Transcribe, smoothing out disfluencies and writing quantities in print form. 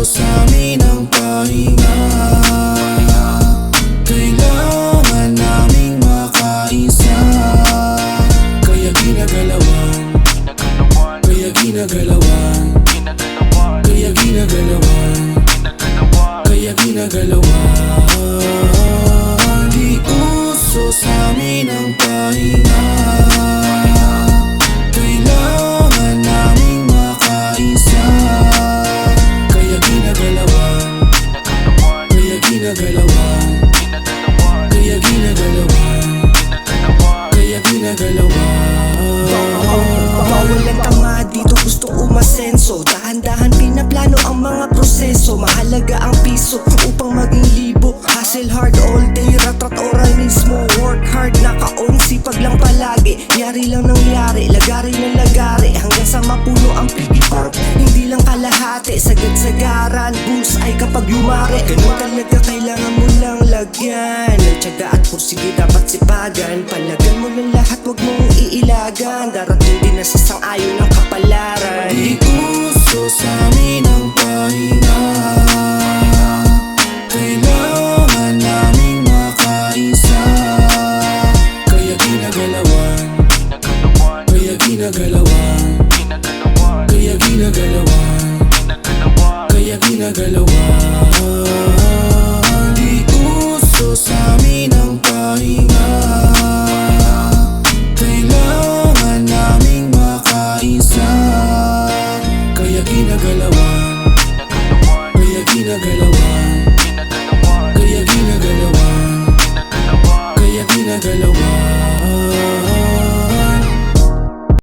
sa amin ang pahinga. Kailangan naming makaisa, kaya ginagalawan, kaya ginagalawan, kaya ginagalawan, kaya ginagalawan. Di uso sa amin ang pahinga. Kailangan naming makaisa, kaya ginagalawan, kaya ginagalawan, kaya ginagalawan, kaya ginagalawan. Mawalan ka nga dito, gusto umasenso. Dahan-dahan pinaplano ang mga proseso. Mahalaga ang piso upang maging libo. Hustle hard all day, rat-rat oral mismo. Work hard, naka-on, sipag lang palagi. Yari lang ng yari, lagari ng lagari, hanggang sa mapuno ang pigipot. Hindi lang kalahati, sagad-sagaran, bullseye kapag lumari. Ganun talaga, kailangan mo lang lagyan ng tiyaga at pursige, dapat sipagan. Palagan mo lang lahat, wag mong iilagan. Darating din na sa sang-ayon ng kapalaran. Di uso sa amin ang pahinga. Kailangan naming makaisa, kaya ginagalawan, kaya ginagalawan, kaya ginagalawan, kaya ginagalawan. Di uso sa amin ang pahinga. Kailangan naming makaisa, kaya ginagalawan, kaya ginagalawan, kaya ginagalawan, kaya ginagalawan.